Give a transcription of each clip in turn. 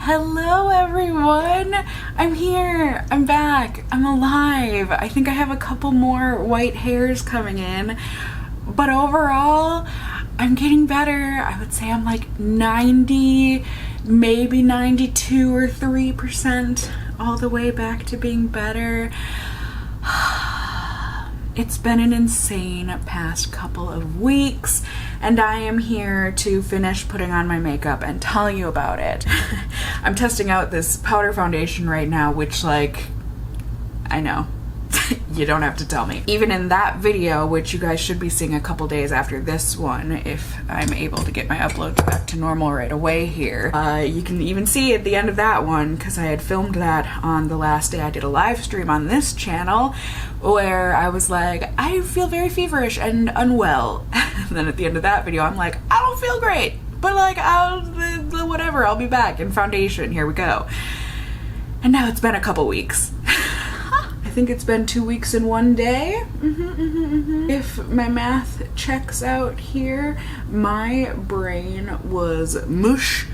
Hello everyone! I'm here! I'm back! I'm alive! I think I have a couple more white hairs coming in, but overall, I'm getting better. I would say I'm like 90, maybe 92 or 3% all the way back to being better. It's been an insane past couple of weeks, and I am here to finish putting on my makeup and tell you about it. I'm testing out this powder foundation right now, which, like, I know. You don't have to tell me. Even in that video, which you guys should be seeing a couple days after this one, if I'm able to get my uploads back to normal right away here, you can even see at the end of that one, because I had filmed that on the last day I did a live stream on this channel, where I was like, I feel very feverish and unwell. And then at the end of that video, I'm like, I don't feel great, but like, whatever, I'll be back in foundation, here we go. And now it's been a couple weeks. I think it's been 2 weeks and 1 day. If my math checks out here, my brain was mush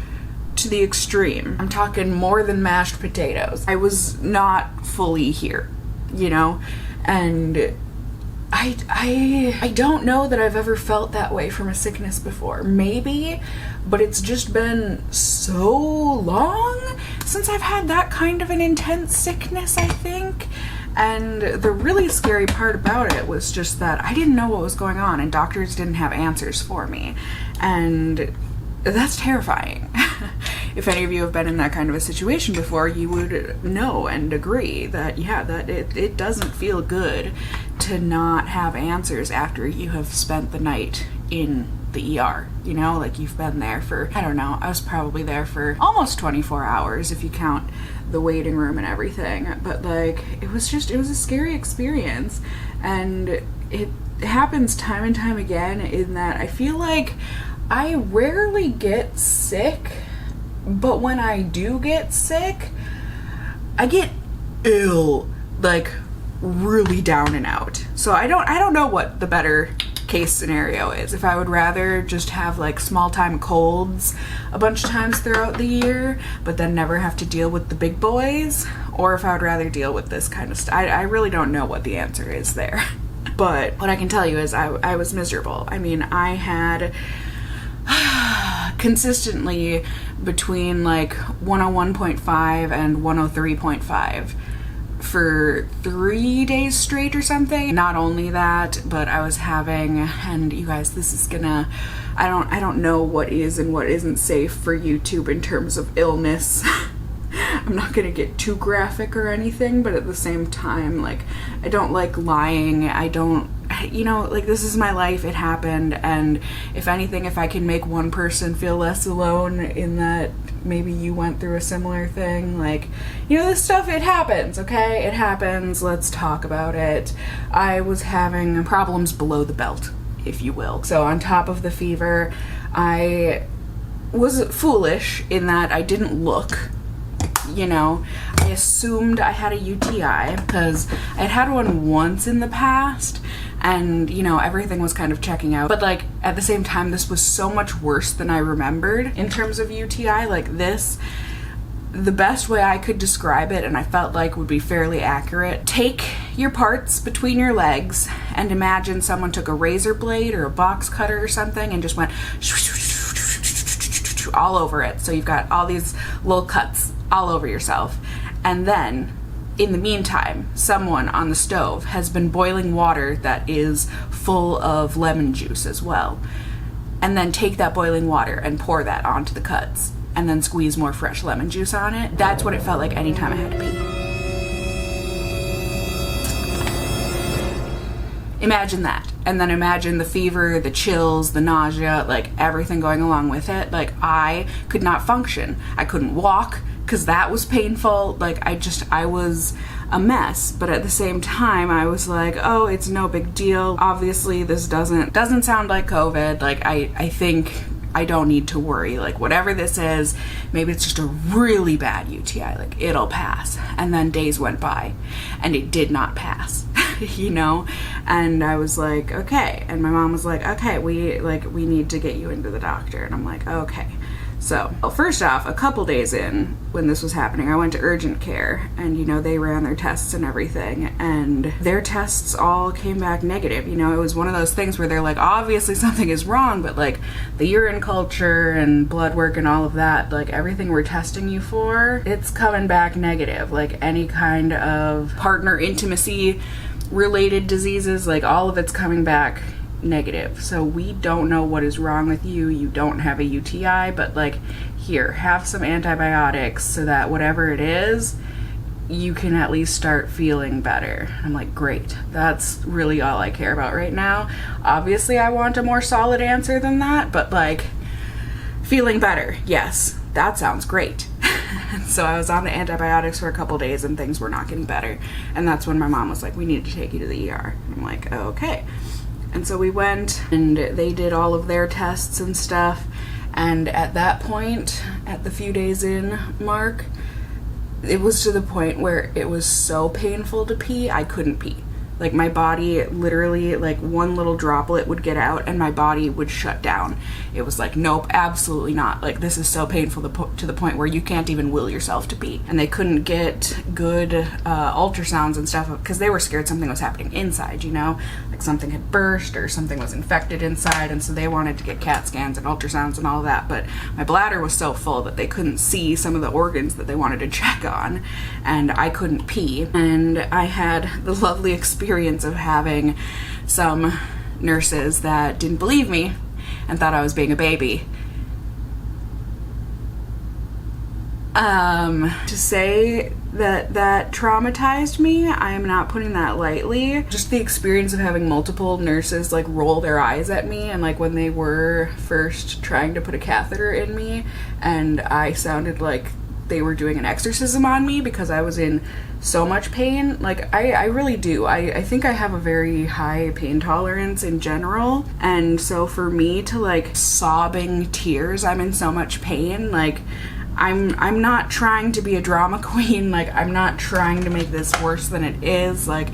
to the extreme. I'm talking more than mashed potatoes. I was not fully here, you know? And I don't know that I've ever felt that way from a sickness before. Maybe, but it's just been so long since I've had that kind of an intense sickness, I think. And the really scary part about it was just that I didn't know what was going on and doctors didn't have answers for me. And that's terrifying. If any of you have been in that kind of a situation before, you would know and agree that, yeah, that it doesn't feel good to not have answers after you have spent the night in the ER, you know, like you've been there for, I don't know, I was probably there for almost 24 hours if you count the waiting room and everything, but like, it was a scary experience, and it happens time and time again in that I feel like I rarely get sick, but when I do get sick, I get ill, like really down and out. So I don't know what the better case scenario is. If I would rather just have like small time colds a bunch of times throughout the year, but then never have to deal with the big boys, or if I would rather deal with this kind of stuff. I really don't know what the answer is there. But what I can tell you is I was miserable. I mean, I had consistently between like 101.5 and 103.5 for 3 days straight or something. Not only that, but I was having, and you guys, this is gonna, I don't know what is and what isn't safe for YouTube in terms of illness. I'm not gonna get too graphic or anything, but at the same time, like, I don't like lying. I don't, you know, like, this is my life, it happened, and if anything, if I can make one person feel less alone in that maybe you went through a similar thing, like, you know, this stuff, it happens, okay? It happens, let's talk about it. I was having problems below the belt, if you will. So on top of the fever, I was foolish in that I didn't look. You know, I assumed I had a UTI because I had one once in the past, and, you know, everything was kind of checking out. But, like, at the same time, this was so much worse than I remembered in terms of UTI. Like, this, the best way I could describe it, and I felt like would be fairly accurate, take your parts between your legs and imagine someone took a razor blade or a box cutter or something and just went all over it. So you've got all these little cuts all over yourself. And then, in the meantime, someone on the stove has been boiling water that is full of lemon juice as well. And then take that boiling water and pour that onto the cuts, and then squeeze more fresh lemon juice on it. That's what it felt like anytime I had to pee. Imagine that. And then imagine the fever, the chills, the nausea, like everything going along with it. Like, I could not function. I couldn't walk because that was painful. Like, I was a mess. But at the same time, I was like, oh, it's no big deal. Obviously, this doesn't sound like COVID. Like, I think I don't need to worry. Like, whatever this is, maybe it's just a really bad UTI. Like, it'll pass. And then days went by and it did not pass. You know, and I was like, okay. And my mom was like, okay, we need to get you into the doctor. And I'm like, okay. So, well, first off, a couple days in when this was happening, I went to urgent care and, you know, they ran their tests and everything, and their tests all came back negative. You know, it was one of those things where they're like, obviously something is wrong, but like the urine culture and blood work and all of that, like everything we're testing you for, it's coming back negative. Like any kind of partner intimacy related diseases, like all of it's coming back negative. So we don't know what is wrong with you. You don't have a UTI, but like, here, have some antibiotics so that whatever it is, you can at least start feeling better. I'm like, great. That's really all I care about right now. Obviously, I want a more solid answer than that, but like, feeling better. Yes, that sounds great. So I was on the antibiotics for a couple days and things were not getting better. And that's when my mom was like, we need to take you to the ER. I'm like, okay. And so we went and they did all of their tests and stuff. And at that point, at the few days in mark, it was to the point where it was so painful to pee, I couldn't pee. Like my body literally, like one little droplet would get out and my body would shut down. It was like, nope, absolutely not. Like this is so painful to the point where you can't even will yourself to pee. And they couldn't get good ultrasounds and stuff because they were scared something was happening inside, you know? Like something had burst or something was infected inside, and so they wanted to get CAT scans and ultrasounds and all of that. But my bladder was so full that they couldn't see some of the organs that they wanted to check on, and I couldn't pee. And I had the lovely experience of having some nurses that didn't believe me and thought I was being a baby. To say that traumatized me, I am not putting that lightly. Just the experience of having multiple nurses like roll their eyes at me, and like when they were first trying to put a catheter in me and I sounded like they were doing an exorcism on me because I was in so much pain. Like I really do. I think I have a very high pain tolerance in general, and so for me to like sobbing tears, I'm in so much pain, like I'm not trying to be a drama queen, like I'm not trying to make this worse than it is, like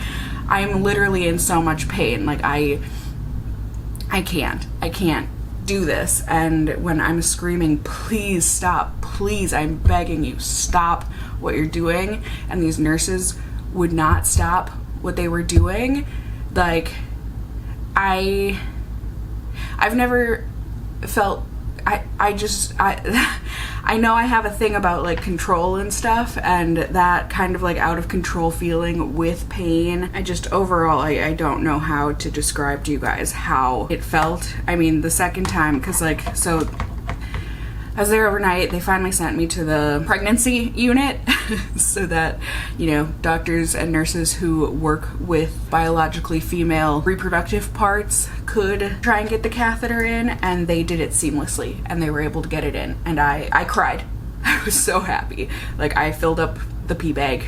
I'm literally in so much pain, like I can't do this. And when I'm screaming, please stop, please, I'm begging you, stop what you're doing, and these nurses would not stop what they were doing, like I've never felt, I know I have a thing about like control and stuff, and that kind of like out of control feeling with pain, I just overall, I don't know how to describe to you guys how it felt. I mean, the second time, because like, so I was there overnight, they finally sent me to the pregnancy unit so that, you know, doctors and nurses who work with biologically female reproductive parts could try and get the catheter in, and they did it seamlessly and they were able to get it in, and I cried. I was so happy. Like I filled up the pee bag.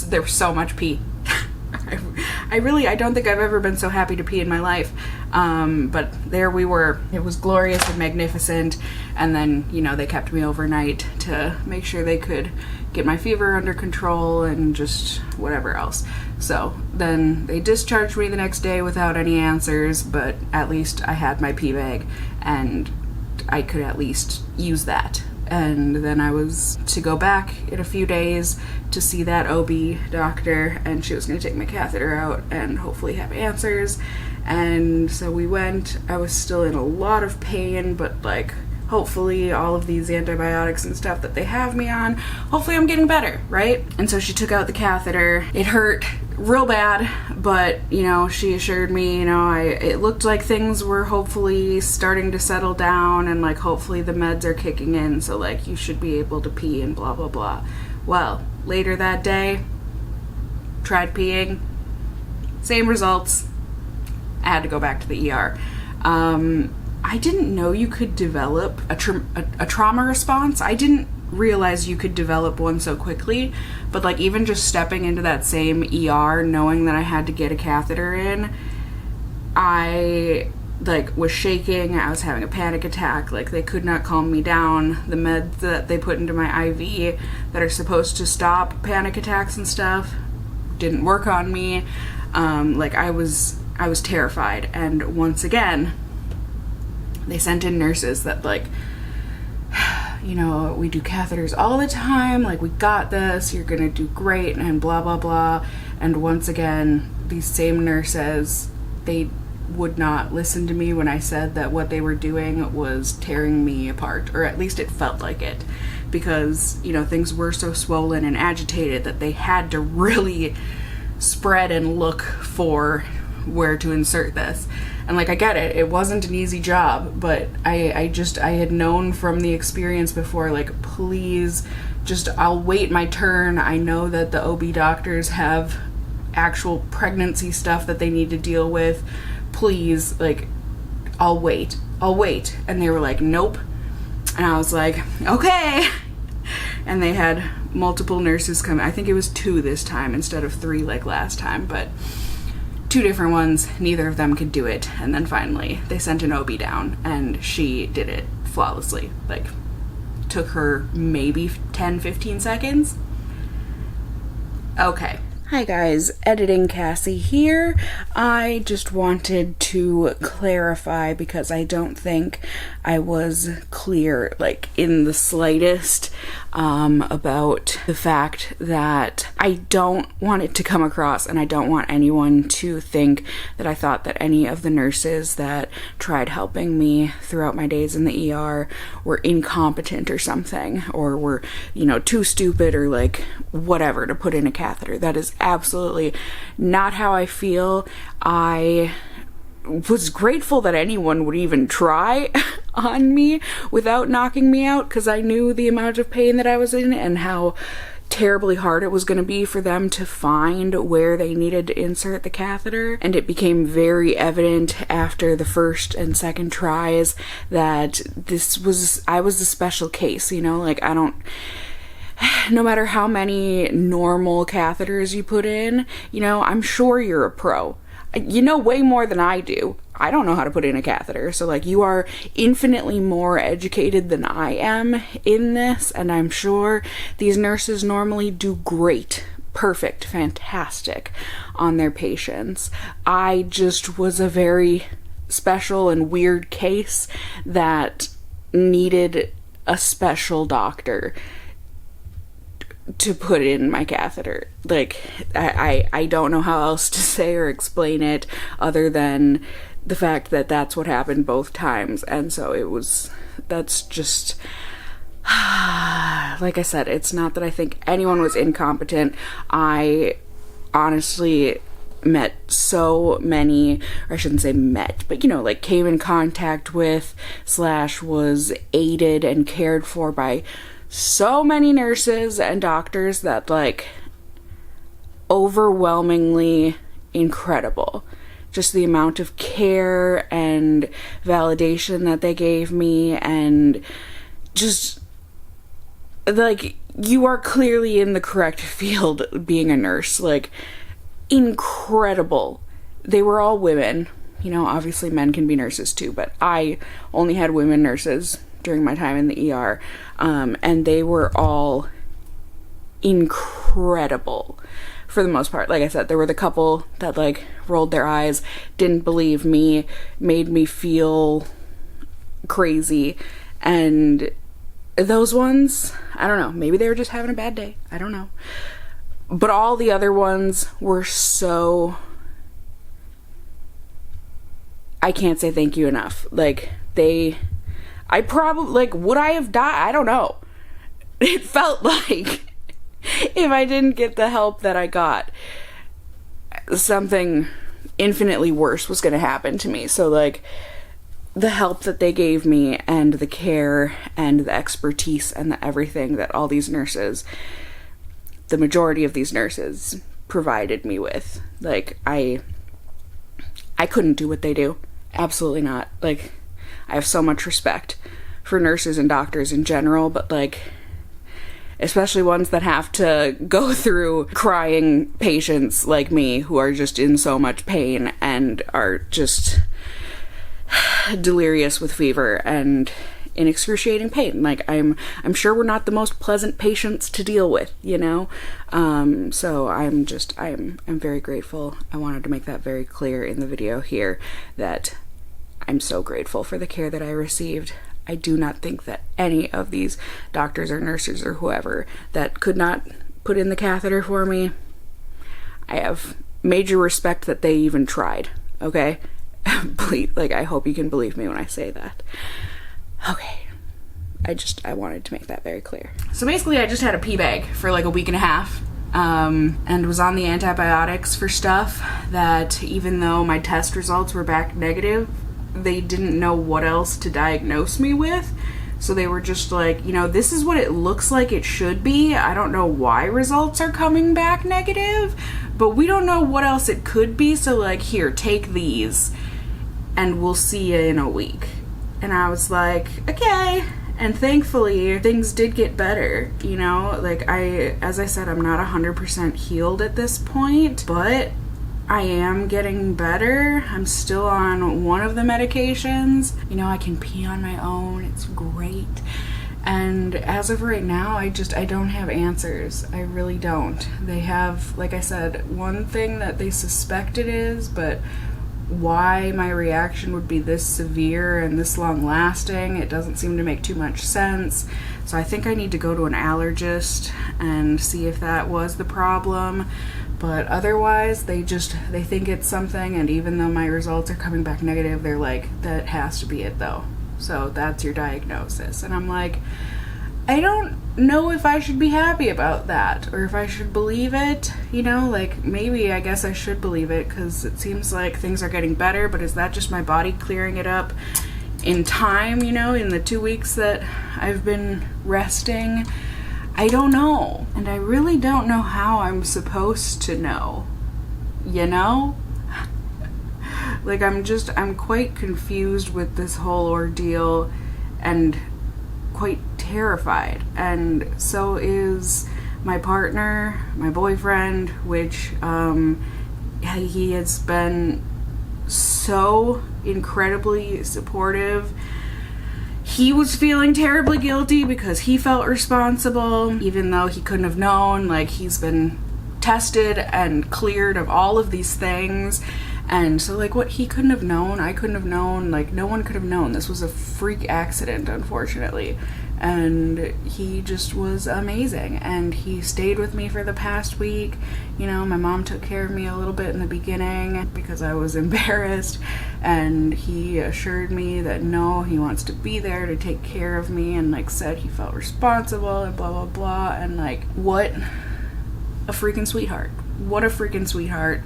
There was so much pee. I don't think I've ever been so happy to pee in my life. But there we were. It was glorious and magnificent. And then, you know, they kept me overnight to make sure they could get my fever under control and just whatever else. So then they discharged me the next day without any answers, but at least I had my pee bag and I could at least use that. And then I was to go back in a few days to see that OB doctor, and she was going to take my catheter out and hopefully have answers. And so we went. I was still in a lot of pain, but like hopefully all of these antibiotics and stuff that they have me on, hopefully I'm getting better, right? And so she took out the catheter. It hurt real bad, but you know, she assured me, you know, it looked like things were hopefully starting to settle down, and like hopefully the meds are kicking in, so like you should be able to pee and blah blah blah. Well, later that day, tried peeing, same results. I had to go back to the ER. I didn't know you could develop a trauma response. I didn't realize you could develop one so quickly, but like even just stepping into that same ER knowing that I had to get a catheter in, I like was shaking. I was having a panic attack. Like they could not calm me down. The meds that they put into my IV that are supposed to stop panic attacks and stuff didn't work on me. Like I was terrified. And once again, they sent in nurses that like you know, we do catheters all the time, like, we got this, you're gonna do great, and blah blah blah. And once again, these same nurses, they would not listen to me when I said that what they were doing was tearing me apart, or at least it felt like it, because, you know, things were so swollen and agitated that they had to really spread and look for where to insert this. And like, I get it, it wasn't an easy job, but I had known from the experience before, like, please just, I'll wait my turn. I know that the OB doctors have actual pregnancy stuff that they need to deal with. Please, like, I'll wait. And they were like, nope. And I was like, okay. And they had multiple nurses come. I think it was 2 this time instead of 3 like last time, but 2 different ones. Neither of them could do it. And then finally they sent an OB down, and she did it flawlessly. Like, took her maybe 10-15 seconds. Okay. Hi guys, Editing Cassie here. I just wanted to clarify, because I don't think I was clear, like, in the slightest, about the fact that I don't want it to come across, and I don't want anyone to think that I thought that any of the nurses that tried helping me throughout my days in the ER were incompetent or something, or were, you know, too stupid or like whatever to put in a catheter. That is absolutely not how I feel. I was grateful that anyone would even try on me without knocking me out, because I knew the amount of pain that I was in and how terribly hard it was going to be for them to find where they needed to insert the catheter. And it became very evident after the first and second tries that I was a special case, you know, like, no matter how many normal catheters you put in, you know, I'm sure you're a pro. You know way more than I do. I don't know how to put in a catheter, so, like, you are infinitely more educated than I am in this, and I'm sure these nurses normally do great, perfect, fantastic on their patients. I just was a very special and weird case that needed a special doctor to put in my catheter. Like, I don't know how else to say or explain it other than the fact that that's what happened both times. And so that's just, like I said, it's not that I think anyone was incompetent. I honestly met so many, or I shouldn't say met, but, you know, like, came in contact with / was aided and cared for by so many nurses and doctors that, like, overwhelmingly incredible. Just the amount of care and validation that they gave me, and just, like, you are clearly in the correct field being a nurse. Like, incredible. They were all women. You know, obviously men can be nurses too, but I only had women nurses during my time in the ER, and they were all incredible for the most part. Like I said, there were the couple that, like, rolled their eyes, didn't believe me, made me feel crazy, and those ones, I don't know, maybe they were just having a bad day, I don't know. But all the other ones were so, I can't say thank you enough. Like, I probably, like, would I have died? I don't know. It felt like if I didn't get the help that I got, something infinitely worse was going to happen to me. So, like, the help that they gave me, and the care and the expertise and the everything that all these nurses, the majority of these nurses, provided me with, like, I couldn't do what they do. Absolutely not. Like, I have so much respect for nurses and doctors in general, but, like, especially ones that have to go through crying patients like me who are just in so much pain and are just delirious with fever and in excruciating pain. Like, I'm sure we're not the most pleasant patients to deal with, you know? So I'm very grateful. I wanted to make that very clear in the video here, that I'm so grateful for the care that I received. I do not think that any of these doctors or nurses or whoever that could not put in the catheter for me, I have major respect that they even tried, okay? Please, like, I hope you can believe me when I say that. Okay. I wanted to make that very clear. So basically, I just had a pee bag for like a week and a half, and was on the antibiotics for stuff that, even though my test results were back negative, they didn't know what else to diagnose me with. So they were just like, you know, this is what it looks like it should be. I don't know why results are coming back negative, but we don't know what else it could be. So like, here, take these and we'll see you in a week. And I was like, okay. And thankfully, things did get better, you know? Like, as I said, I'm not 100% healed at this point, but I am getting better. I'm still on one of the medications. You know, I can pee on my own. It's great. And as of right now, I don't have answers. I really don't. They have, like I said, one thing that they suspect it is, but why my reaction would be this severe and this long lasting, it doesn't seem to make too much sense. So I think I need to go to an allergist and see if that was the problem. But otherwise, they think it's something, and even though my results are coming back negative, they're like, that has to be it though. So that's your diagnosis. And I'm like, I don't know if I should be happy about that or if I should believe it, you know, like maybe I guess I should believe it because it seems like things are getting better, but is that just my body clearing it up in time, you know, in the 2 weeks that I've been resting? I don't know. And I really don't know how I'm supposed to know, you know? Like I'm quite confused with this whole ordeal and quite terrified, and so is my partner, my boyfriend, which he has been so incredibly supportive. He was feeling terribly guilty because he felt responsible, even though he couldn't have known. Like, he's been tested and cleared of all of these things. And so, like, what he couldn't have known, I couldn't have known, like, no one could have known. This was a freak accident, unfortunately. And he just was amazing. And he stayed with me for the past week. You know, my mom took care of me a little bit in the beginning because I was embarrassed. And he assured me that, no, he wants to be there to take care of me. And, like, said he felt responsible and blah, blah, blah. And, like, what a freaking sweetheart. What a freaking sweetheart.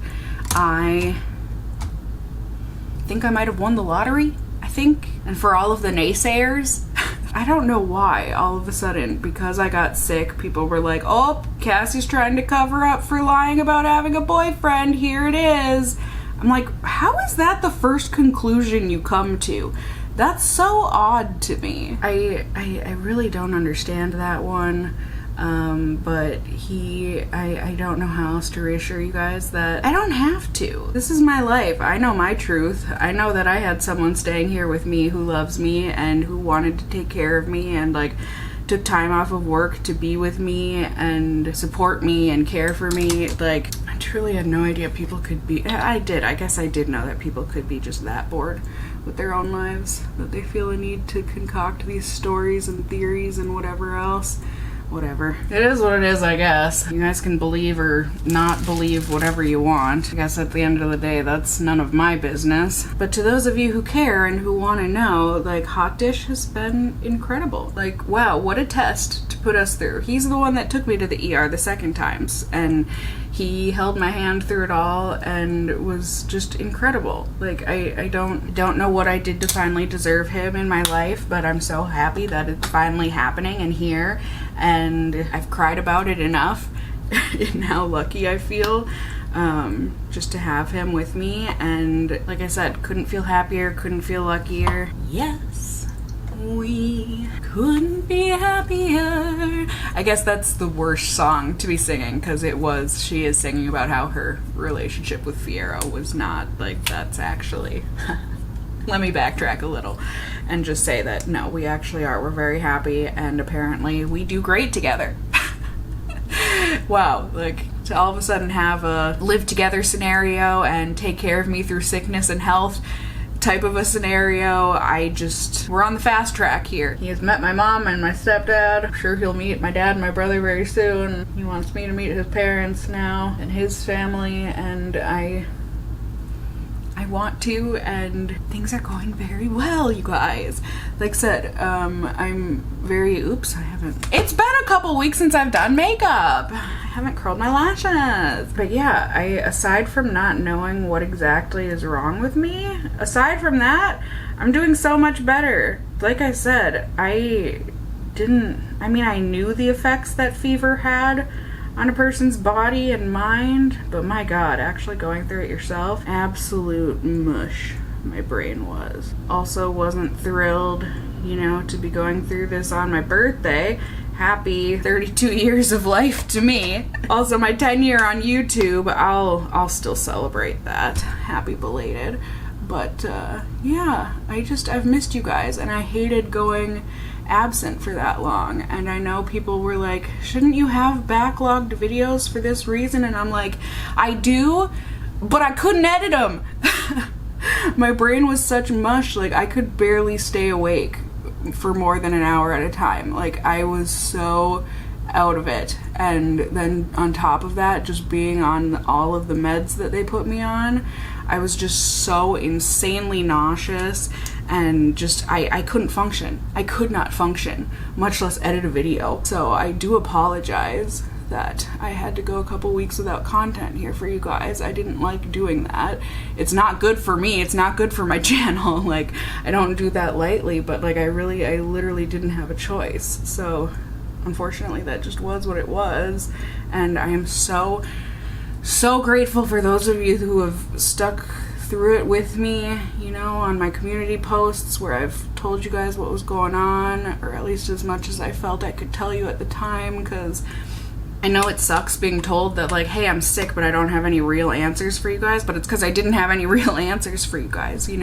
I think I might have won the lottery, I think. And for all of the naysayers, I don't know why all of a sudden, because I got sick, people were like, oh, Cassie's trying to cover up for lying about having a boyfriend, here it is. I'm like, how is that the first conclusion you come to? That's so odd to me. I really don't understand that one. But I don't know how else to reassure you guys that I don't have to. This is my life. I know my truth. I know that I had someone staying here with me who loves me and who wanted to take care of me and, like, took time off of work to be with me and support me and care for me. Like, I truly had no idea people could be, I guess I did know that people could be just that bored with their own lives, that they feel a need to concoct these stories and theories and whatever else. Whatever. It is what it is, I guess. You guys can believe or not believe whatever you want. I guess at the end of the day, that's none of my business. But to those of you who care and who want to know, like, Hot Dish has been incredible. Like, wow, what a test to put us through. He's the one that took me to the ER the second times, and he held my hand through it all and was just incredible. Like, I don't know what I did to finally deserve him in my life, but I'm so happy that it's finally happening and here. And I've cried about it enough and how lucky I feel just to have him with me. And like I said, couldn't feel happier, couldn't feel luckier. Yes, we couldn't be happier. I guess that's the worst song to be singing because she is singing about how her relationship with Fierro was not, like, that's actually... Let me backtrack a little and just say that, no, we actually are. We're very happy, and apparently we do great together. Wow, like, to all of a sudden have a live together scenario and take care of me through sickness and health, type of a scenario. We're on the fast track here. He has met my mom and my stepdad. I'm sure he'll meet my dad and my brother very soon. He wants me to meet his parents now and his family, and I want to, and things are going very well, you guys. Like I said, it's been a couple weeks since I've done makeup. I haven't curled my lashes. But yeah, aside from not knowing what exactly is wrong with me, aside from that, I'm doing so much better. Like I said, I knew the effects that fever had on a person's body and mind, but my God, actually going through it yourself, absolute mush my brain was. Also wasn't thrilled, to be going through this on my birthday. Happy 32 years of life to me. Also my 10 year on YouTube, I'll still celebrate that. Happy belated. But yeah, I've missed you guys, and I hated going absent for that long. And I know people were like, shouldn't you have backlogged videos for this reason? And I'm like, I do, but I couldn't edit them. My brain was such mush, like I could barely stay awake for more than an hour at a time. Like I was so out of it. And then on top of that, just being on all of the meds that they put me on, I was just so insanely nauseous, and just I couldn't function. I could not function, much less edit a video. So I do apologize that I had to go a couple weeks without content here for you guys. I didn't like doing that. It's not good for me. It's not good for my channel. Like, I don't do that lightly, but like I literally didn't have a choice. So unfortunately that just was what it was. And I am so grateful for those of you who have stuck through it with me, on my community posts where I've told you guys what was going on, or at least as much as I felt I could tell you at the time, because I know it sucks being told that like, hey, I'm sick but I don't have any real answers for you guys, but it's because I didn't have any real answers for you guys, I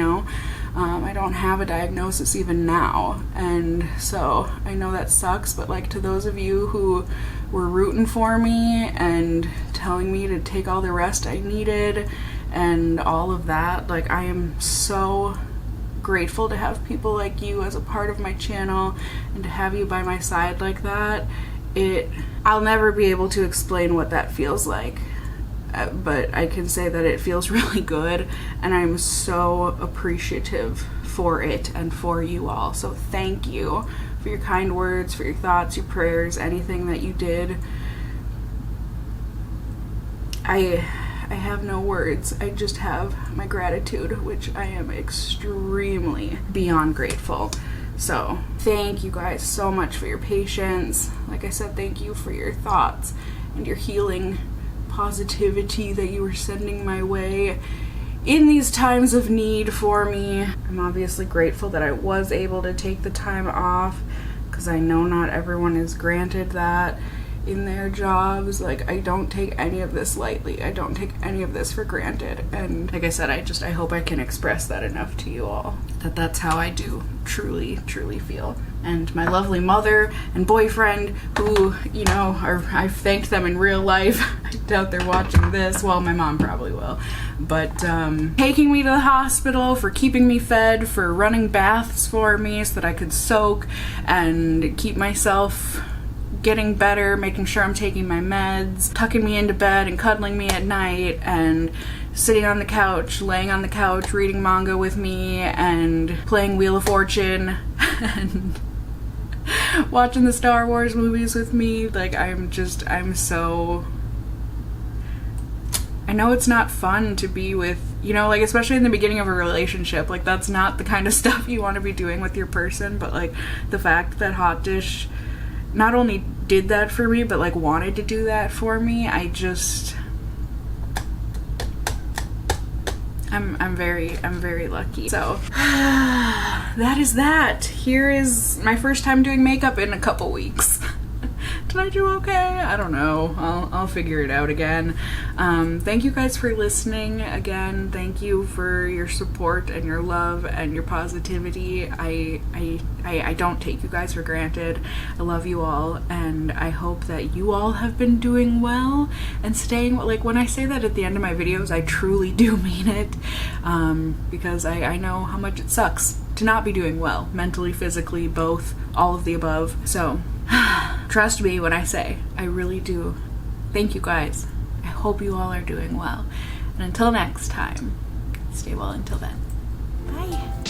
don't have a diagnosis even now, and so I know that sucks, but like to those of you who were rooting for me and telling me to take all the rest I needed and all of that, like I am so grateful to have people like you as a part of my channel and to have you by my side like that. I'll never be able to explain what that feels like, but I can say that it feels really good, and I'm so appreciative for it and for you all. So thank you for your kind words, for your thoughts, your prayers, anything that you did. I have no words. I just have my gratitude, which I am extremely beyond grateful. So thank you guys so much for your patience. Like I said, thank you for your thoughts and your healing positivity that you were sending my way in these times of need for me. I'm obviously grateful that I was able to take the time off, because I know not everyone is granted that in their jobs. Like, I don't take any of this lightly. I don't take any of this for granted. And like I said, I hope I can express that enough to you all, that that's how I do truly feel. And my lovely mother and boyfriend, who, I've thanked them in real life. I doubt they're watching this. Well, my mom probably will. But taking me to the hospital, for keeping me fed, for running baths for me so that I could soak and keep myself getting better, making sure I'm taking my meds, tucking me into bed and cuddling me at night, and sitting on the couch, laying on the couch, reading manga with me, and playing Wheel of Fortune, and watching the Star Wars movies with me. Like, I know it's not fun to be with, like, especially in the beginning of a relationship, like, that's not the kind of stuff you want to be doing with your person, but, like, the fact that Hot Dish not only did that for me, but, like, wanted to do that for me, I'm very lucky. So that is that. Here is my first time doing makeup in a couple weeks. Did I do okay? I don't know. I'll figure it out again. Thank you guys for listening again. Thank you for your support and your love and your positivity. I don't take you guys for granted. I love you all, and I hope that you all have been doing well and staying, like, when I say that at the end of my videos, I truly do mean it, because I know how much it sucks to not be doing well, mentally, physically, both, all of the above. So trust me when I say I really do. Thank you guys. I hope you all are doing well, and until next time, stay well until then. Bye.